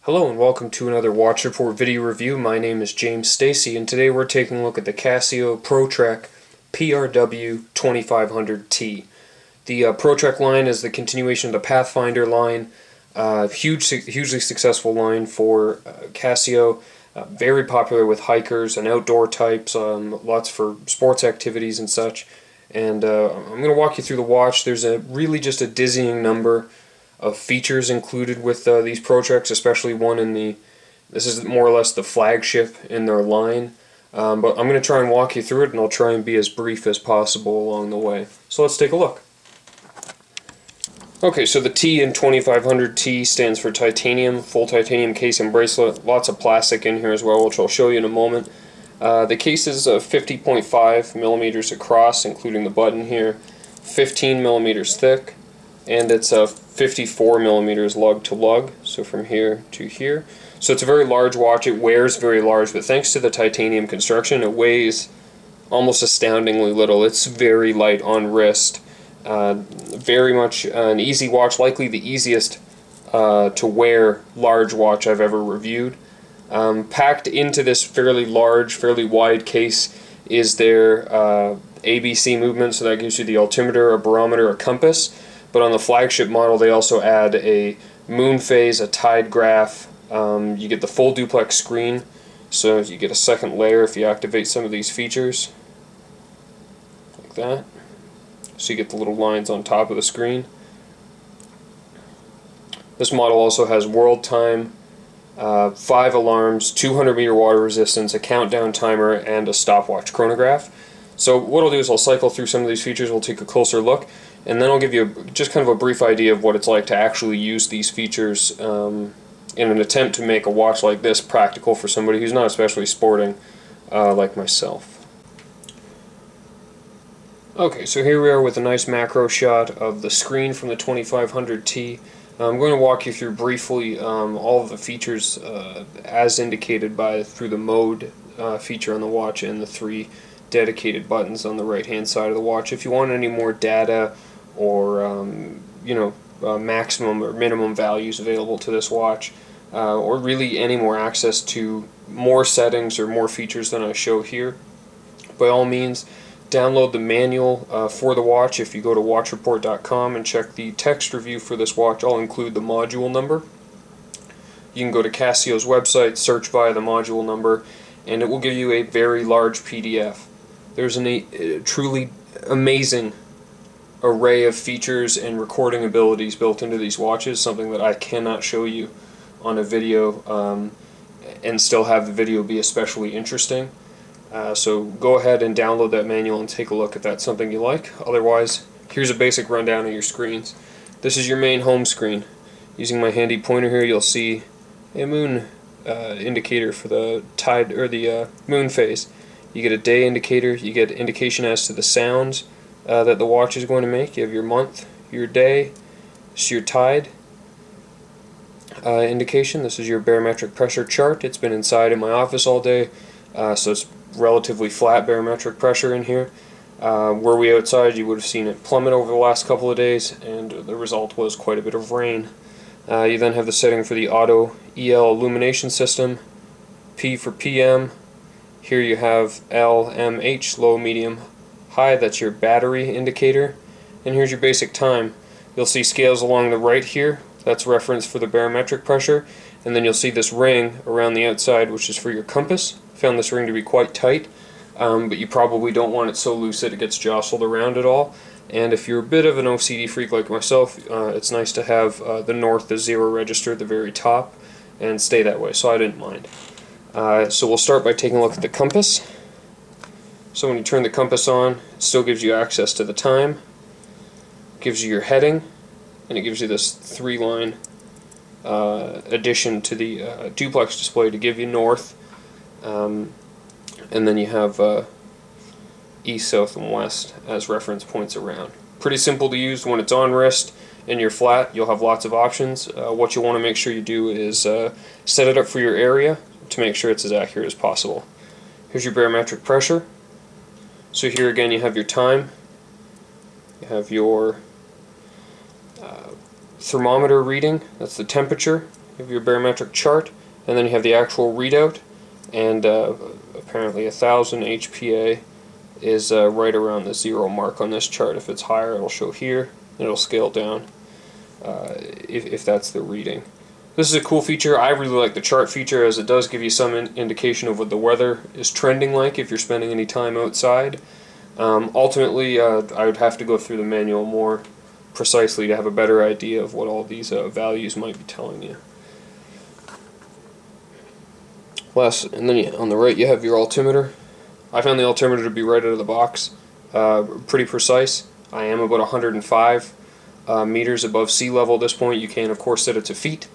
Hello and welcome to another Watch Report video review. My name is James Stacy and today we're taking a look at the Casio ProTrek PRW 2500T. The ProTrek line is the continuation of the Pathfinder line. Hugely successful line for Casio. Very popular with hikers and outdoor types, lots for sports activities and such. And I'm going to walk you through the watch. There's really just a dizzying number of features included with these ProTreks, especially one in this is more or less the flagship in their line. But I'm going to try and walk you through it, and I'll try and be as brief as possible along the way. So let's take a look. Okay, so the T in 2500T stands for titanium, full titanium case and bracelet. Lots of plastic in here as well, which I'll show you in a moment. The case is 50.5 millimeters across, including the button here, 15 millimeters thick, and it's 54 millimeters lug to lug, so from here to here. So it's a very large watch. It wears very large, but thanks to the titanium construction, it weighs almost astoundingly little. It's very light on wrist. Very much an easy watch, likely the easiest to wear large watch I've ever reviewed. Packed into this fairly large, fairly wide case is their ABC movement, so that gives you the altimeter, a barometer, a compass. But on the flagship model, they also add a moon phase, a tide graph. You get the full duplex screen, so you get a second layer if you activate some of these features, like that. So you get the little lines on top of the screen. This model also has world time, 5 alarms, 200-meter water resistance, a countdown timer, and a stopwatch chronograph. So what I'll do is I'll cycle through some of these features, we'll take a closer look, and then I'll give you just kind of a brief idea of what it's like to actually use these features in an attempt to make a watch like this practical for somebody who's not especially sporting like myself. Okay, so here we are with a nice macro shot of the screen from the 2500T. I'm going to walk you through briefly all of the features as indicated through the mode feature on the watch and the 3 dedicated buttons on the right hand side of the watch. If you want any more data or maximum or minimum values available to this watch, or really any more access to more settings or more features than I show here, by all means download the manual for the watch. If you go to watchreport.com and check the text review for this watch, I'll include the module number. You can go to Casio's website, search via the module number, and it will give you a very large PDF. There's a truly amazing array of features and recording abilities built into these watches, something that I cannot show you on a video and still have the video be especially interesting. So go ahead and download that manual and take a look if that's something you like. Otherwise, here's a basic rundown of your screens. This is your main home screen. Using my handy pointer here, you'll see a moon indicator for the tide or the moon phase. You get a day indicator, you get indication as to the sounds that the watch is going to make. You have your month, your day, this is your tide indication. This is your barometric pressure chart. It's been inside in my office all day, so it's relatively flat barometric pressure in here. Were we outside, you would have seen it plummet over the last couple of days, and the result was quite a bit of rain. You then have the setting for the auto EL illumination system, P for PM. Here you have LMH, low, medium, high. That's your battery indicator. And here's your basic time. You'll see scales along the right here. That's reference for the barometric pressure. And then you'll see this ring around the outside, which is for your compass. I found this ring to be quite tight, but you probably don't want it so loose that it gets jostled around at all. And if you're a bit of an OCD freak like myself, it's nice to have the north, the 0 register at the very top, and stay that way, so I didn't mind. So we'll start by taking a look at the compass. So when you turn the compass on, it still gives you access to the time, gives you your heading, and it gives you this 3-line addition to the duplex display to give you north, and then you have east, south, and west as reference points around. Pretty simple to use. When it's on wrist and you're flat, you'll have lots of options. What you want to make sure you do is set it up for your area to make sure it's as accurate as possible. Here's your barometric pressure. So here again you have your time, you have your thermometer reading, that's the temperature, You have your barometric chart, and then you have the actual readout, and apparently 1000 HPA is right around the 0 mark on this chart. If it's higher, it'll show here, and it'll scale down if that's the reading. This is a cool feature. I really like the chart feature, as it does give you some indication of what the weather is trending like if you're spending any time outside. Ultimately, I would have to go through the manual more precisely to have a better idea of what all these values might be telling you. And then on the right you have your altimeter. I found the altimeter to be right out of the box, pretty precise. I am about 105 meters above sea level at this point. You can of course set it to feet.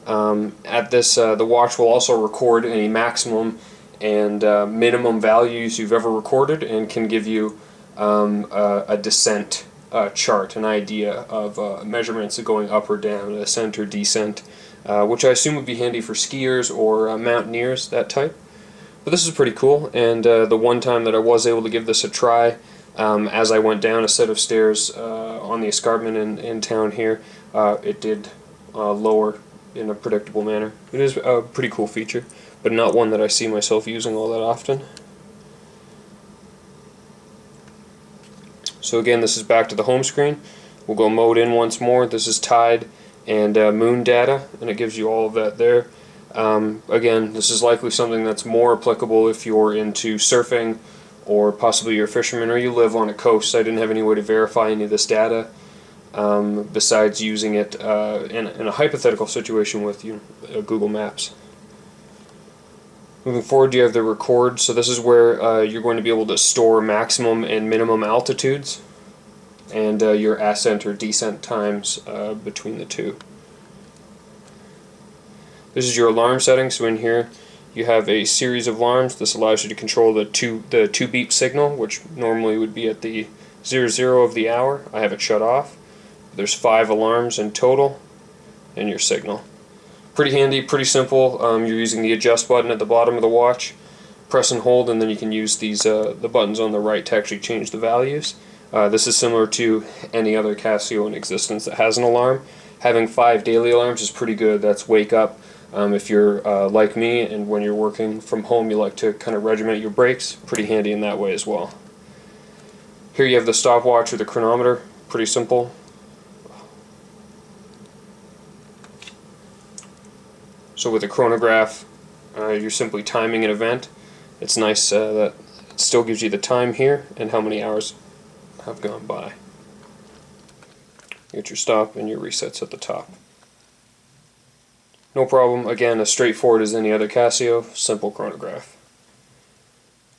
At this, the watch will also record any maximum and minimum values you've ever recorded, and can give you a descent chart, an idea of measurements going up or down, ascent or descent, which I assume would be handy for skiers or mountaineers, that type. But this is pretty cool, and the one time that I was able to give this a try, as I went down a set of stairs on the escarpment in town here, it did lower in a predictable manner. It is a pretty cool feature, but not one that I see myself using all that often. So again, this is back to the home screen. We'll go mode in once more. This is tide and moon data, and it gives you all of that there. Again, this is likely something that's more applicable if you're into surfing, or possibly you're a fisherman, or you live on a coast. I didn't have any way to verify any of this data besides using it in a hypothetical situation with Google Maps. Moving forward, you have the record. So this is where you're going to be able to store maximum and minimum altitudes, and your ascent or descent times between the two. This is your alarm settings. So in here you have a series of alarms. This allows you to control the two beep signal, which normally would be at the 00 of the hour. I have it shut off. There's 5 alarms in total, and your signal. Pretty handy, pretty simple. You're using the adjust button at the bottom of the watch. Press and hold, and then you can use these the buttons on the right to actually change the values. This is similar to any other Casio in existence that has an alarm. Having 5 daily alarms is pretty good. That's wake up. If you're like me, and when you're working from home you like to kind of regiment your breaks, pretty handy in that way as well. Here you have the stopwatch or the chronometer. Pretty simple. So with a chronograph, you're simply timing an event. It's nice that it still gives you the time here and how many hours have gone by. You get your stop and your resets at the top. No problem, again, as straightforward as any other Casio, simple chronograph.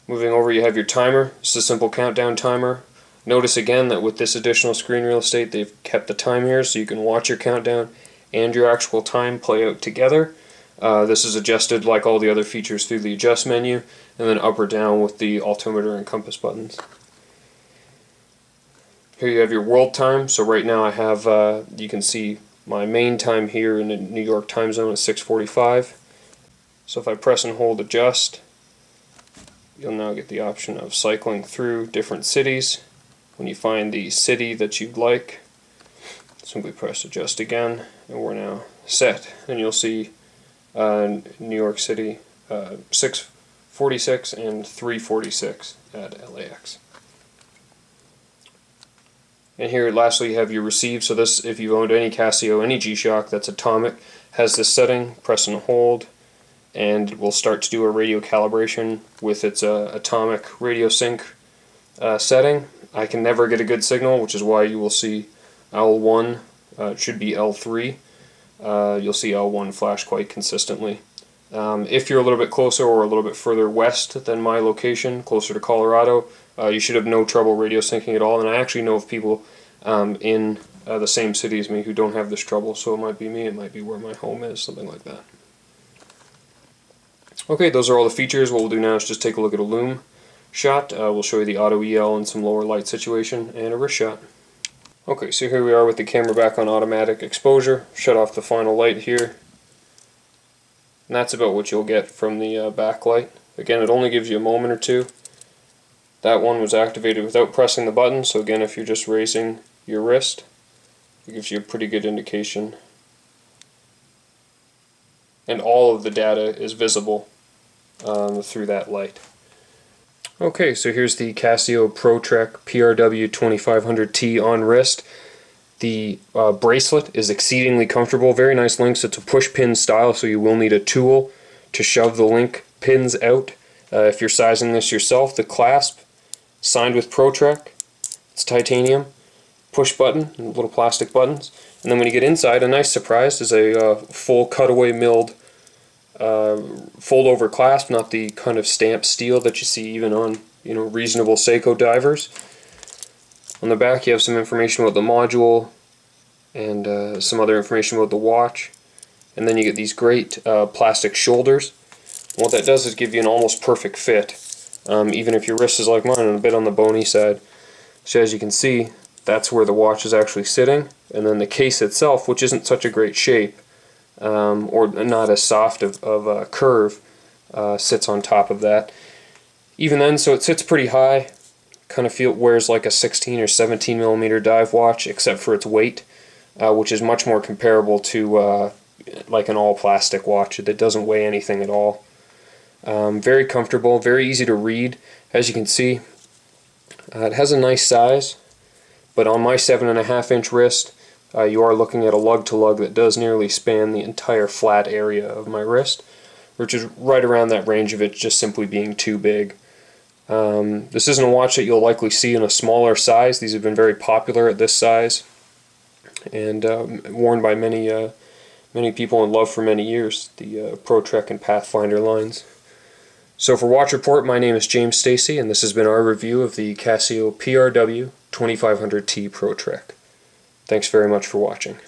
Moving over, you have your timer. This is a simple countdown timer. Notice again that with this additional screen real estate, they've kept the time here so you can watch your countdown and your actual time play out together. This is adjusted like all the other features through the adjust menu, and then up or down with the altimeter and compass buttons. Here you have your world time. So right now I have, you can see my main time here in the New York time zone is 6:45. So if I press and hold adjust, you'll now get the option of cycling through different cities. When you find the city that you'd like, simply press adjust again, and we're now set. And you'll see New York City 6:46 and 3:46 at LAX. And here lastly you have your receive. So this, if you've owned any Casio, any G-Shock that's atomic, has this setting. Press and hold, and it will start to do a radio calibration with its atomic radio sync setting. I can never get a good signal, which is why you will see L1, it should be L3. You'll see L1 flash quite consistently. If you're a little bit closer or a little bit further west than my location, closer to Colorado, you should have no trouble radio syncing at all. And I actually know of people in the same city as me who don't have this trouble, so it might be me, it might be where my home is, something like that. Okay, those are all the features. What we'll do now is just take a look at a loom shot. We'll show you the auto EL and some lower light situation, and a wrist shot. Okay, so here we are with the camera back on automatic exposure. Shut off the final light here. And that's about what you'll get from the backlight. Again, it only gives you a moment or two. That one was activated without pressing the button, so again, if you're just raising your wrist, it gives you a pretty good indication and all of the data is visible through that light. Okay, so here's the Casio ProTrek PRW 2500T on wrist. The bracelet is exceedingly comfortable, very nice links. It's a push pin style, so you will need a tool to shove the link pins out. If you're sizing this yourself, the clasp, signed with ProTrek, it's titanium, push button, little plastic buttons. And then when you get inside, a nice surprise is a full cutaway milled fold over clasp, not the kind of stamped steel that you see even on reasonable Seiko divers. On the back you have some information about the module and some other information about the watch, and then you get these great plastic shoulders. And what that does is give you an almost perfect fit, even if your wrist is like mine and a bit on the bony side. So as you can see, that's where the watch is actually sitting, and then the case itself, which isn't such a great shape, or not as soft of a curve, sits on top of that. Even then, so it sits pretty high, kind of wears like a 16 or 17 millimeter dive watch, except for its weight, which is much more comparable to like an all plastic watch that doesn't weigh anything at all. Very comfortable, very easy to read. As you can see, it has a nice size, but on my 7.5-inch wrist, you are looking at a lug-to-lug that does nearly span the entire flat area of my wrist, which is right around that range of it just simply being too big. This isn't a watch that you'll likely see in a smaller size. These have been very popular at this size and worn by many people and loved for many years, the ProTrek and Pathfinder lines. So for Watch Report, my name is James Stacy, and this has been our review of the Casio PRW 2500T ProTrek. Thanks very much for watching.